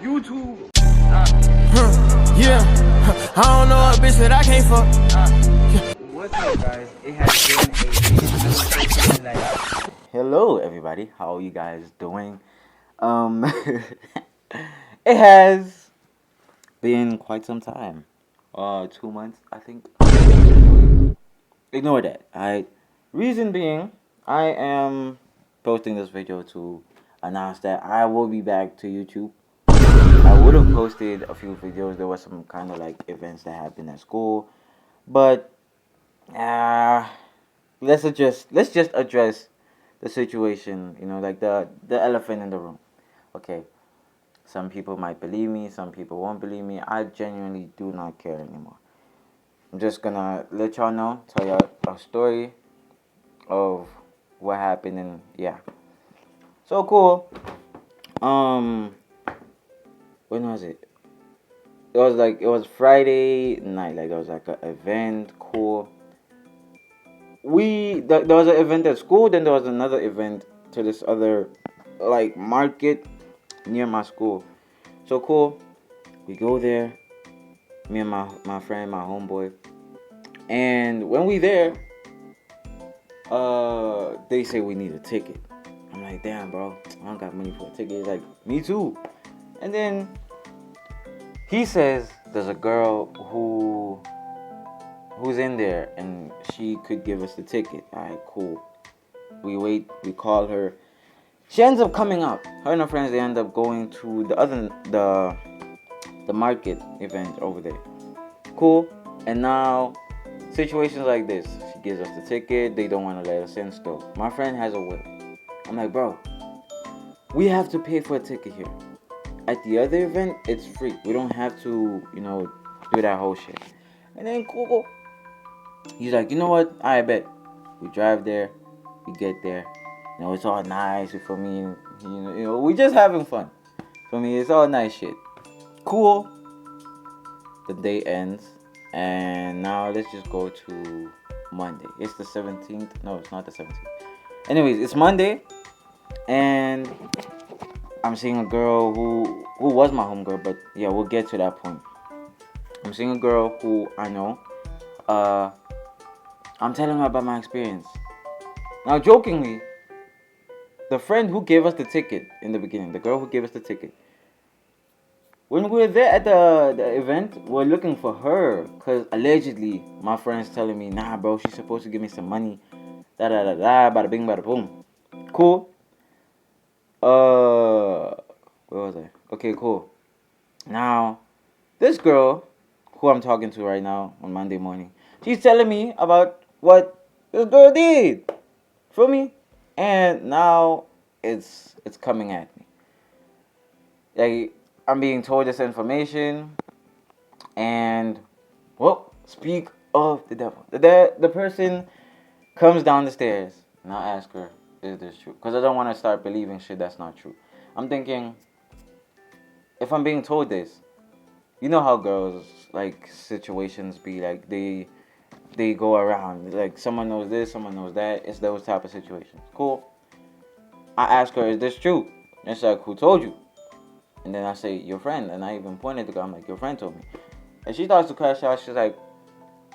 YouTube. Yeah, I don't know a bitch that I can't fuck. What's up, guys? It has been Hello, everybody. How are you guys doing? It has been quite some time. 2 months, I think. Ignore that. Alright. Reason being, I am posting this video to announce that I will be back to YouTube. I would have posted a few videos. There was some kind of like events that happened at school, but uh, let's just address the situation. You know, like the elephant in the room. Okay, some people might believe me, some people won't believe me. I genuinely do not care anymore. I'm just gonna let y'all know, tell y'all a story of what happened, and yeah. So cool. Um, when was it? It was Friday night. Like, it was like an event. Cool. There was an event at school. Then there was another event to this other like market near my school. So cool. We go there. Me and my friend, my homeboy. And when we there, they say we need a ticket. I'm like, damn, bro, I don't got money for a ticket. He's like, me too. And then he says there's a girl who's in there and she could give us the ticket. Alright, cool. We wait, we call her. She ends up coming up. Her and her friends, they end up going to the market event over there. Cool. And now situations like this. She gives us the ticket, they don't want to let us in still. My friend has a whip. I'm like, bro, we have to pay for a ticket here. At the other event, it's free. We don't have to, do that whole shit. And then cool. He's like, you know what? I bet. We drive there. We get there. It's all nice. You feel me? We just having fun. For me, it's all nice shit. Cool. The day ends. And now let's just go to Monday. It's the 17th. No, it's not the 17th. Anyways, it's Monday. And I'm seeing a girl who was my homegirl, but yeah, we'll get to that point. I'm seeing a girl who I know. I'm telling her about my experience. Now, jokingly, the friend who gave us the ticket in the beginning, the girl who gave us the ticket, when we were there at the event, we're looking for her. Because allegedly, my friend's telling me, nah, bro, she's supposed to give me some money. Da da da da, bada bing, bada boom. Cool. Where was I? Okay, cool. Now, this girl, who I'm talking to right now on Monday morning, she's telling me about what this girl did for me, and now it's coming at me. Like, I'm being told this information, and well, speak of the devil. The person comes down the stairs, and I ask her, "Is this true?" Because I don't want to start believing shit that's not true. I'm thinking, if I'm being told this, you know how girls like situations be like they go around like someone knows this, someone knows that. It's those type of situations. Cool. I ask her, "Is this true?" And she's like, "Who told you?" And then I say, "Your friend." And I even pointed to her. I'm like, "Your friend told me." And she starts to crash out. She's like,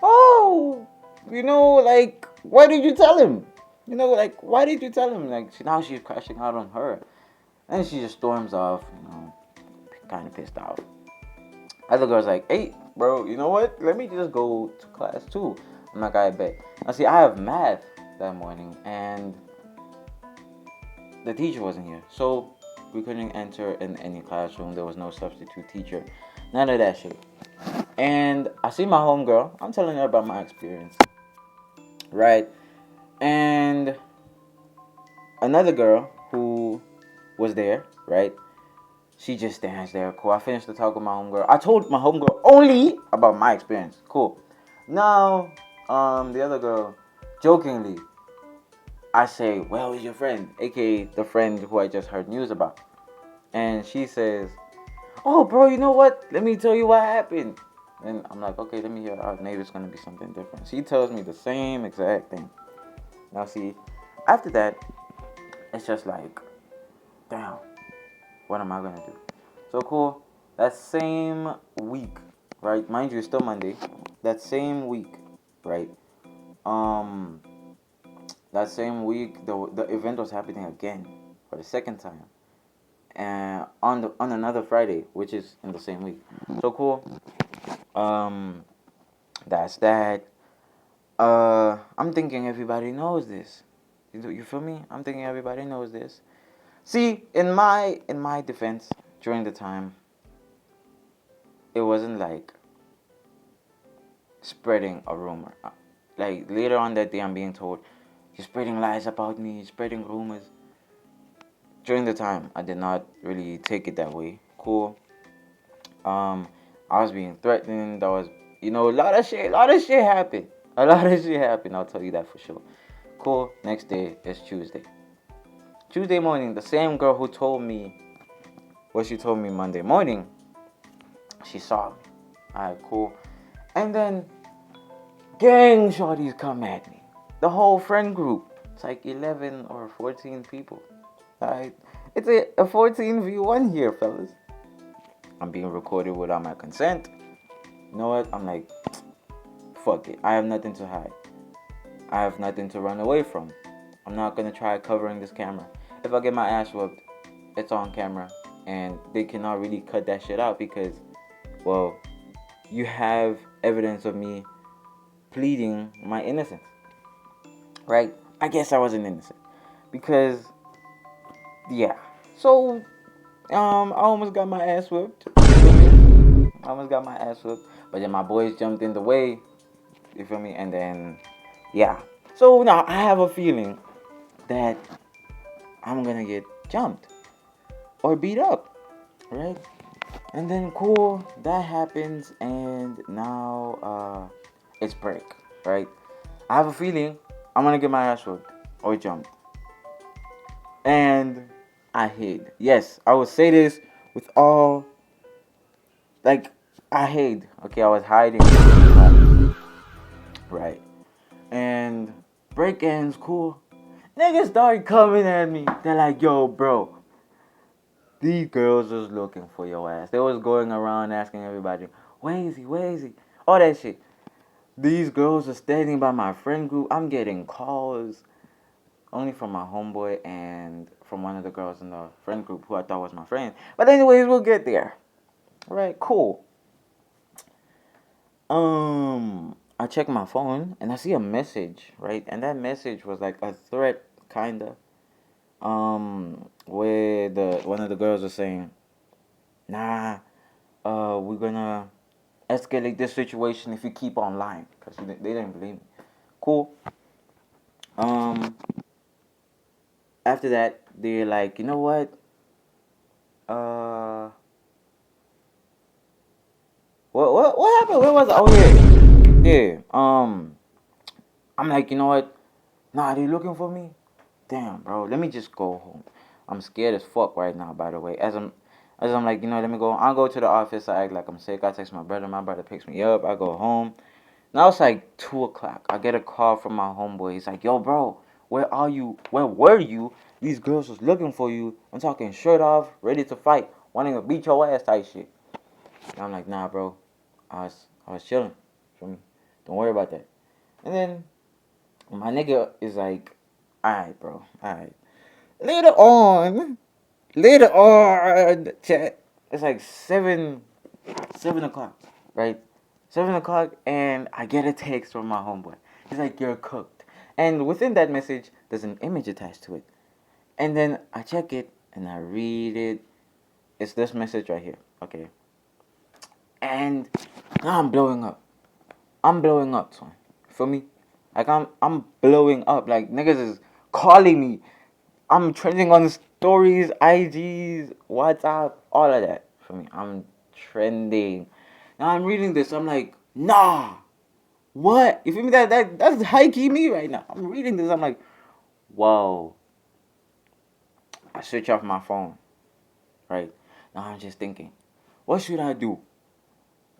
"Oh, like, why did you tell him? Like, why did you tell him?" Like, now she's crashing out on her. And she just storms off, kind of pissed out. Other girl's like, "Hey, bro, you know what? Let me just go to class too." I'm like, "I bet." Now, see, I have math that morning, and the teacher wasn't here. So we couldn't enter in any classroom. There was no substitute teacher. None of that shit. And I see my homegirl. I'm telling her about my experience. Right? And another girl who was there, right? She just stands there. Cool. I finished the talk with my homegirl. I told my homegirl only about my experience. Cool. Now, the other girl, jokingly, I say, "Well, is your friend?" AKA the friend who I just heard news about. And she says, "Oh, bro, you know what? Let me tell you what happened." And I'm like, "Okay, let me hear it out. Maybe it's going to be something different." She tells me the same exact thing. Now, see, after that, it's just like, damn, what am I going to do? So cool. That same week, right? Mind you, it's still Monday. That same week, right? Um, that same week, the event was happening again for the second time, and on another Friday, which is in the same week. So cool. Um, that's that. I'm thinking everybody knows this. You feel me? I'm thinking everybody knows this. See, in my defense, during the time, it wasn't like spreading a rumor. Like later on that day, I'm being told, "You're spreading lies about me. You're spreading rumors." During the time, I did not really take it that way. Cool. Um, I was being threatened. I was, a lot of shit happened. A lot of shit happened. I'll tell you that for sure. Cool. Next day is Tuesday. Tuesday morning, the same girl who told me what she told me Monday morning, she saw me. Alright, cool. And then gang shorties come at me. The whole friend group. It's like 11 or 14 people. Alright. It's a 14v1 here, fellas. I'm being recorded without my consent. You know what? I'm like, fuck it. I have nothing to hide. I have nothing to run away from. I'm not gonna try covering this camera. If I get my ass whooped, it's on camera. And they cannot really cut that shit out because, well, you have evidence of me pleading my innocence. Right? I guess I wasn't innocent. Because, yeah. So, I almost got my ass whooped. I almost got my ass whooped. But then my boys jumped in the way. You feel me? And then, yeah. So now I have a feeling that I'm gonna get jumped or beat up. Right? And then cool, that happens, and now it's break, right? I have a feeling I'm gonna get my ass whooped or jumped, and I hid. Yes, I would say this with all, like, I hid. Okay, I was hiding, right? And break ends, cool. Niggas started coming at me. They're like, "Yo, bro, these girls was looking for your ass. They was going around asking everybody, where is he? Where is he? All that shit." These girls are standing by my friend group. I'm getting calls only from my homeboy and from one of the girls in the friend group who I thought was my friend. But anyways, we'll get there. All right, cool. I check my phone and I see a message, right? And that message was like a threat, kinda. Where the one of the girls was saying, "Nah, we're gonna escalate this situation if you keep on lying," because they didn't believe me. Cool. Um, After that, they're like, "You know what? Uh, what happened? Where was I? Oh yeah, yeah. I'm like, you know what? Nah, they looking for me. Damn, bro. Let me just go home. I'm scared as fuck right now. By the way, as I'm like, let me go. I'll go to the office. I act like I'm sick. I text my brother. My brother picks me up. I go home. Now it's like 2 o'clock. I get a call from my homeboy. He's like, "Yo, bro, where are you? Where were you? These girls was looking for you. I'm talking shirt off, ready to fight, wanting to beat your ass type shit." And I'm like, "Nah, bro. I was chilling. For me, don't worry about that." And then my nigga is like, "Alright, bro. Alright. Later on, chat. It's like 7 o'clock, right? 7 o'clock, and I get a text from my homeboy. He's like, "You're cooked." And within that message, there's an image attached to it. And then I check it and I read it. It's this message right here. Okay. And now I'm blowing up. I'm blowing up, son. Feel me? Like I'm blowing up. Like niggas is calling me. I'm trending on stories, IGs, WhatsApp, all of that. For me, I'm trending. Now I'm reading this. I'm like, nah. What? You feel me? That's high key me right now. I'm reading this. I'm like, whoa. I switch off my phone. Right now, I'm just thinking, what should I do?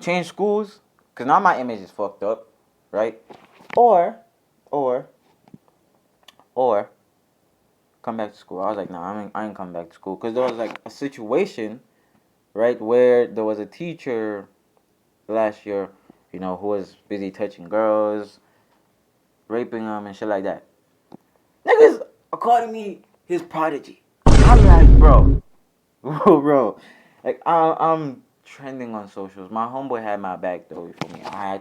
Change schools? Cause now my image is fucked up, right? Or, or, or come back to school. I was like, nah, I ain't come back to school. Cause there was like a situation right? Where there was a teacher last year, who was busy touching girls, raping them, and shit like that. Niggas are calling me his prodigy. I'm like, bro, bro. Like, I'm trending on socials. My homeboy had my back though. You feel me? I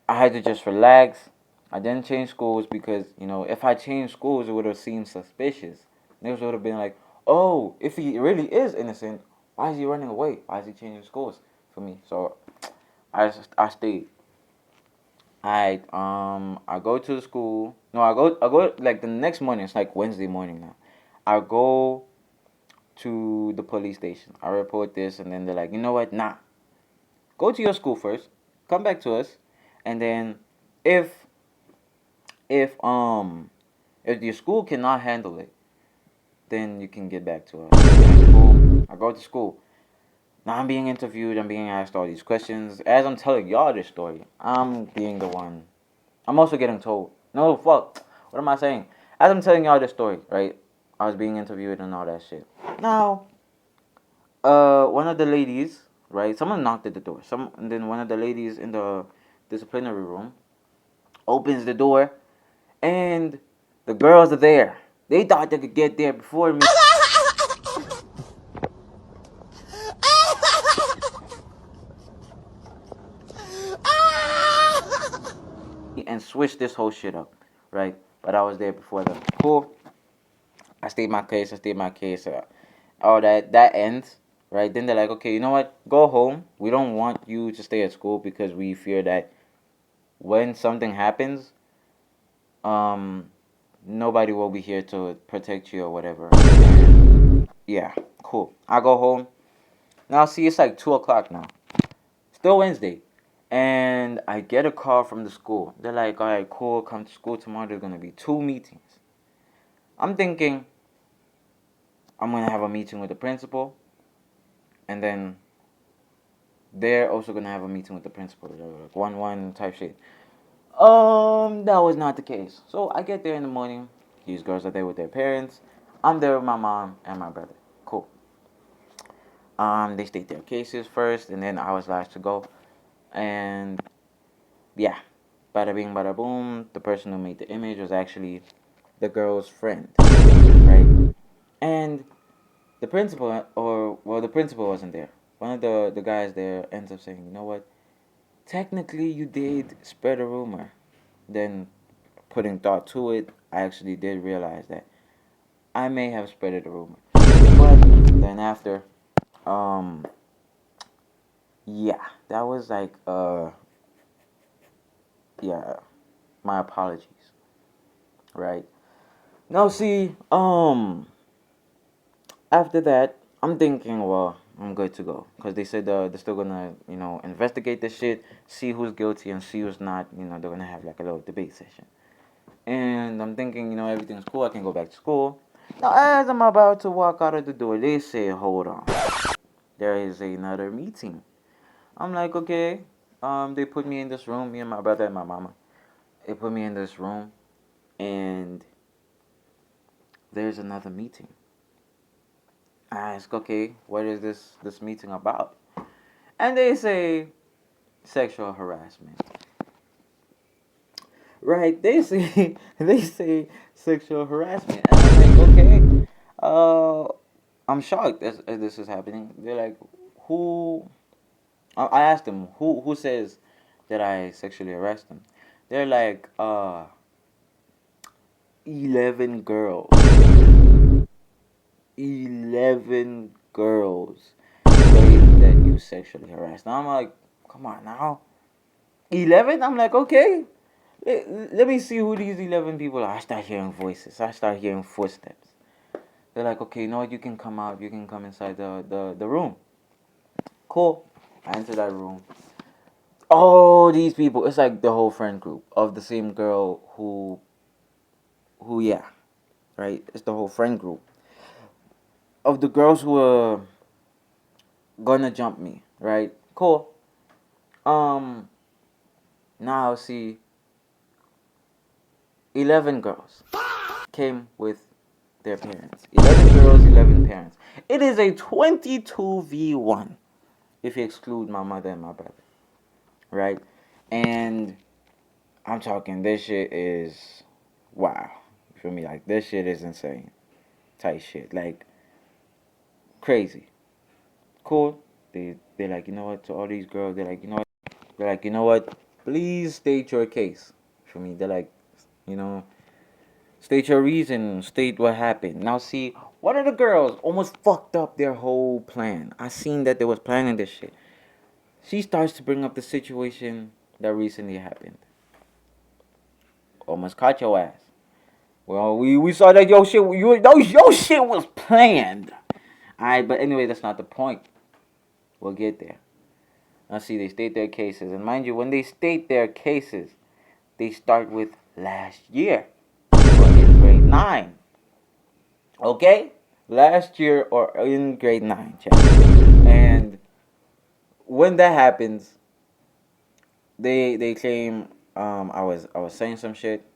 had to just relax. I didn't change schools because if I changed schools, it would have seemed suspicious. Niggas would have been like, oh, if he really is innocent, why is he running away? Why is he changing schools for me? So I stayed. I go to the school. No, I go like the next morning. It's like Wednesday morning now. I go to the police station. I report this, and then they're like, you know what? Nah, go to your school first. Come back to us, and then if if um if your school cannot handle it, then you can get back to us. Cool. I go to school. Now I'm being interviewed. I'm being asked all these questions. As I'm telling y'all this story, I'm being the one. I'm also getting told. No, fuck. What am I saying? As I'm telling y'all this story, right? I was being interviewed and all that shit. Now, one of the ladies, right? Someone knocked at the door. And then one of the ladies in the disciplinary room opens the door, and the girls are there. They thought they could get there before me. And switch this whole shit up, right? But I was there before them. Cool. I stayed my case. All that ends, right? Then they're like, okay, you know what? Go home. We don't want you to stay at school because we fear that when something happens, um, nobody will be here to protect you or whatever. Yeah, cool. I go home. Now, see, it's like 2 o'clock now. Still Wednesday. And I get a call from the school. They're like, all right, cool, come to school tomorrow. There's going to be 2 meetings. I'm thinking I'm going to have a meeting with the principal. And then they're also going to have a meeting with the principal. Like 1-1 type shit. That was not the case. So I get there in the morning. These girls are there with their parents. I'm there with my mom and my brother. Cool. They state their cases first, and then I was last to go. And yeah, bada bing, bada boom. The person who made the image was actually the girl's friend, right? And the principal, the principal wasn't there. One of the guys there ends up saying, you know what? Technically, you did spread a rumor. Then, putting thought to it, I actually did realize that I may have spread a rumor. But then after, yeah, that was like, yeah, my apologies, right? Now, see, after that, I'm thinking, well, I'm good to go. Because they said they're still gonna, investigate this shit, see who's guilty and see who's not. They're gonna have like a little debate session. And I'm thinking, everything's cool, I can go back to school. Now, as I'm about to walk out of the door, they say, hold on. There is another meeting. I'm like, okay. They put me in this room, me and my brother and my mama. They put me in this room, and there's another meeting. I ask, okay, what is this meeting about? And they say sexual harassment. Right? They say they say sexual harassment. And I'm like, okay. I'm shocked as this is happening. They're like, who? I asked them who says that I sexually harassed them. They're like, 11 girls. 11 girls claim that you sexually harassed. Now I'm like, come on now. 11? I'm like, okay. Let me see who these 11 people are. I start hearing voices. I start hearing footsteps. They're like, okay, you know what? You can come out. You can come inside the room. Cool. I enter that room. All these people. It's like the whole friend group of the same girl who yeah. Right? It's the whole friend group. Of the girls who are gonna jump me, right? Cool. Now see, 11 girls came with their parents. 11 girls, 11 parents. It is a 22v1 if you exclude my mother and my brother, right? And I'm talking, this shit is wow. You feel me? Like, this shit is insane. Type shit. Like, crazy. Cool. They're like, you know what, to all these girls, they're like, you know what, please state your case. For me, they're like, you know, state your reason, state what happened. Now see, one of the girls almost fucked up their whole plan. I seen that they was planning this shit. She starts to bring up the situation that recently happened. Almost caught your ass. Well, we saw that your shit was planned. Alright, but anyway, that's not the point. We'll get there. Now see, they state their cases. And mind you, when they state their cases, they start with last year. Or in grade 9. Okay? Last year or in grade 9, chat. And when that happens, they claim I was saying some shit.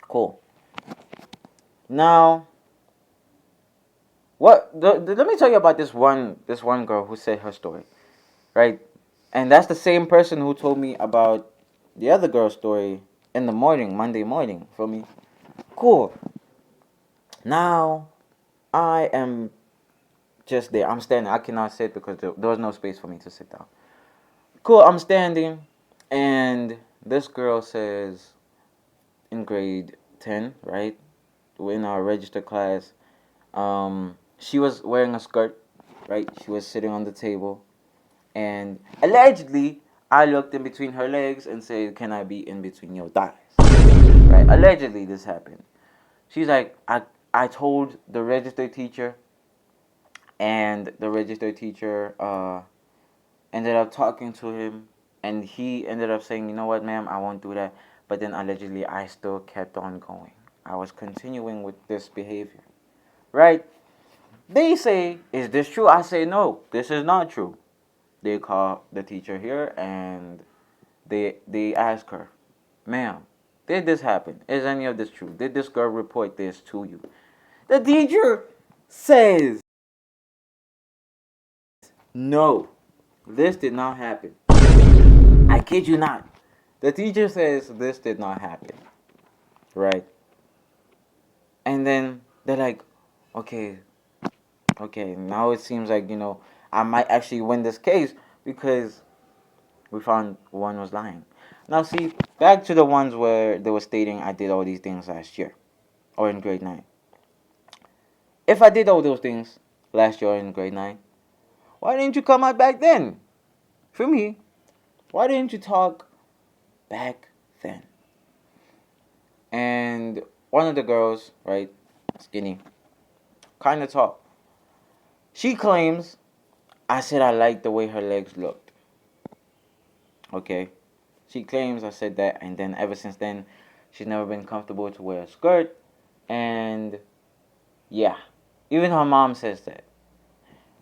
Cool. Now, let me tell you about this one girl who said her story, right? And that's the same person who told me about the other girl's story in the morning, Monday morning, for me. Cool. Now, I am just there. I'm standing. I cannot sit because there was no space for me to sit down. Cool. I'm standing, and this girl says, in grade 10, right? In our register class, she was wearing a skirt, right? She was sitting on the table, and allegedly, I looked in between her legs and said, "Can I be in between your thighs?" Right? Allegedly, this happened. She's like, I told the register teacher, and the register teacher ended up talking to him, and he ended up saying, "You know what, ma'am, I won't do that." But then allegedly, I still kept on going. I was continuing with this behavior, right? They say, "Is this true?" I say, "No, this is not true." They call the teacher here, and they ask her, "Ma'am, did this happen? Is any of this true? Did this girl report this to you?" The teacher says, "No, this did not happen." I kid you not. The teacher says this did not happen, right? And then they're like, okay, now it seems like, I might actually win this case because we found one was lying. Now see, back to the ones where they were stating I did all these things last year or in grade 9. If I did all those things last year or in grade 9, why didn't you come out back then? For me, why didn't you talk back then? And one of the girls, right, skinny, kind of tall, she claims I said I liked the way her legs looked. Okay? She claims I said that, and then ever since then, she's never been comfortable to wear a skirt. And yeah, even her mom says that.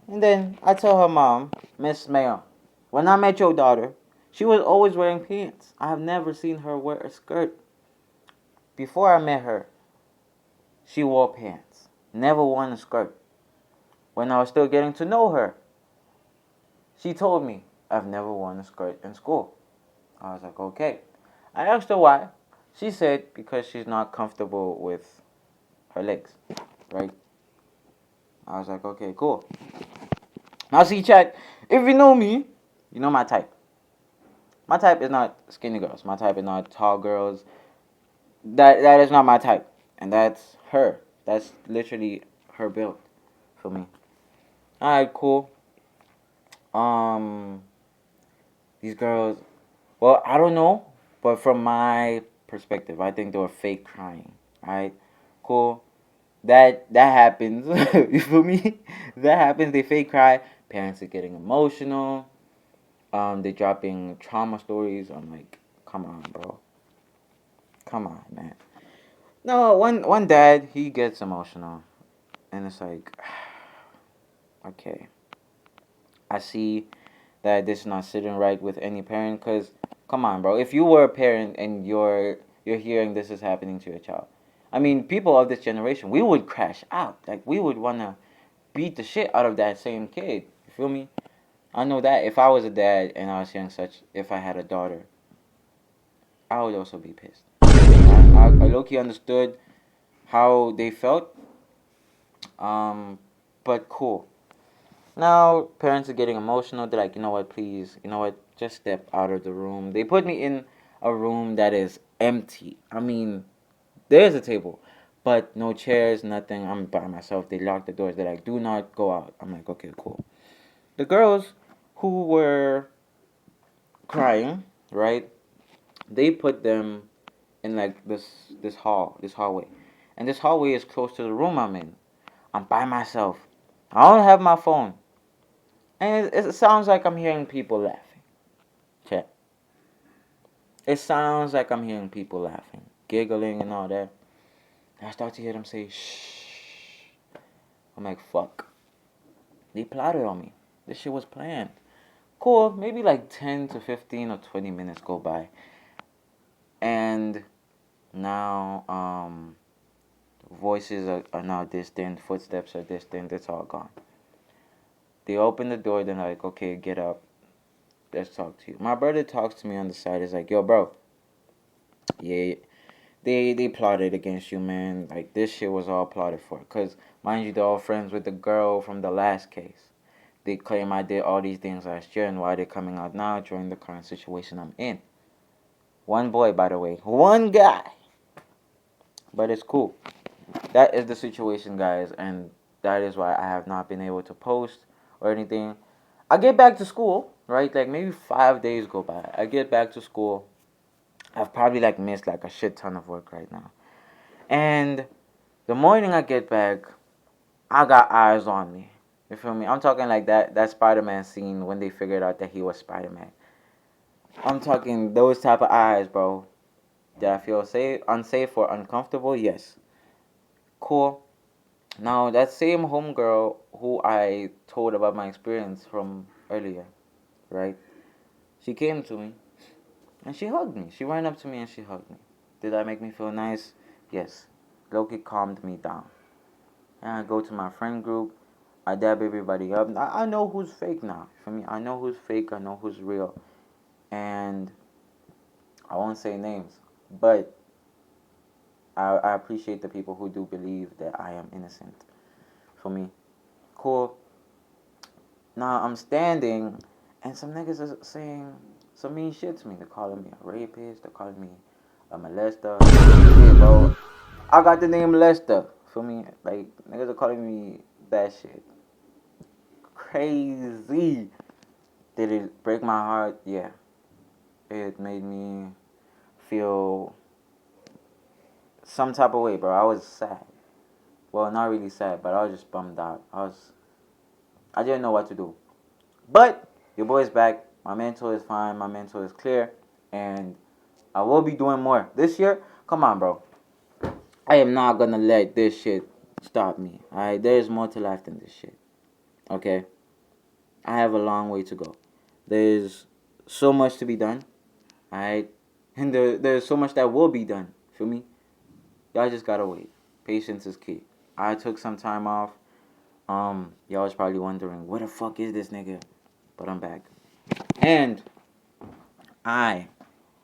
And then I tell her mom, "Miss Mayo, when I met your daughter, she was always wearing pants. I have never seen her wear a skirt. Before I met her, she wore pants, never worn a skirt. When I was still getting to know her, she told me, I've never worn a skirt in school." I was like, okay. I asked her why. She said because she's not comfortable with her legs, right? I was like, okay, cool. Now see, chat, if you know me, you know my type. My type is not skinny girls. My type is not tall girls. That is not my type. And that's her. That's literally her build for me. Alright, cool. These girls, well, I don't know, but from my perspective, I think they were fake crying. Alright, cool. That happens. You feel me? That happens. They fake cry. Parents are getting emotional. They dropping trauma stories. I'm like, come on, bro. Come on, man. No, one dad, he gets emotional, and it's like, okay, I see that this is not sitting right with any parent. Cause come on, bro. If you were a parent and you're hearing this is happening to your child, I mean, people of this generation, we would crash out. Like, we would want to beat the shit out of that same kid. You feel me? I know that if I was a dad and I was hearing such, if I had a daughter, I would also be pissed. I low-key understood how they felt. But cool. Now, parents are getting emotional. They're like, you know what, please, you know what, just step out of the room. They put me in a room that is empty. I mean, there's a table, but no chairs, nothing. I'm by myself. They lock the doors. They're like, do not go out. I'm like, okay, cool. The girls who were crying, right, they put them in like this hallway. And this hallway is close to the room I'm in. I'm by myself. I don't have my phone. And it sounds like I'm hearing people laughing. Check. It sounds like I'm hearing people laughing, giggling and all that. And I start to hear them say, shh. I'm like, fuck. They plotted on me. This shit was planned. Cool. Maybe like 10 to 15 or 20 minutes go by. And now, voices are now distant. Footsteps are distant. It's all gone. They open the door. They're like, okay, get up. Let's talk to you. My brother talks to me on the side. He's like, yo, bro. Yeah, they plotted against you, man. Like, this shit was all plotted for. Because, mind you, they're all friends with the girl from the last case. They claim I did all these things last year, and why they're coming out now during the current situation I'm in. One boy, by the way. One guy. But it's cool. That is the situation, guys. And that is why I have not been able to post or anything. I get back to school, right? Like, maybe 5 days go by. I get back to school. I've probably, like, missed, like, a shit ton of work right now. And the morning I get back, I got eyes on me. You feel me? I'm talking like that Spider-Man scene when they figured out that he was Spider-Man. I'm talking those type of eyes, bro. Did I feel safe, unsafe, or uncomfortable? Yes. Cool. Now, that same homegirl who I told about my experience from earlier, right? She came to me and she hugged me. She ran up to me and she hugged me. Did that make me feel nice? Yes. Loki calmed me down. And I go to my friend group. I dab everybody up. I know who's fake now. For me, I know who's fake. I know who's real. And I won't say names, but I appreciate the people who do believe that I am innocent. For me, cool. Now I'm standing, and some niggas are saying some mean shit to me. They're calling me a rapist. They're calling me a molester. Yeah, bro. I got the name Lester. For me, like, niggas are calling me that shit. Crazy. Did it break my heart? Yeah. It made me feel some type of way, bro. I was sad. Well, not really sad, but I was just bummed out. I didn't know what to do. But your boy's back. My mental is fine. My mental is clear. And I will be doing more. This year, come on, bro. I am not gonna let this shit stop me. Alright? There is more to life than this shit. Okay? I have a long way to go. There's so much to be done. Alright? And there's so much that will be done. Feel me? Y'all just gotta wait. Patience is key. I took some time off. Y'all was probably wondering, where the fuck is this nigga? But I'm back. And I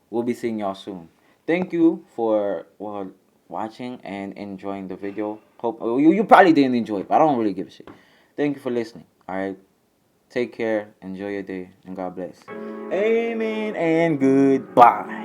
will be seeing y'all soon. Thank you for watching and enjoying the video. Hope you probably didn't enjoy it, but I don't really give a shit. Thank you for listening. Alright. Take care. Enjoy your day. And God bless. Amen and goodbye.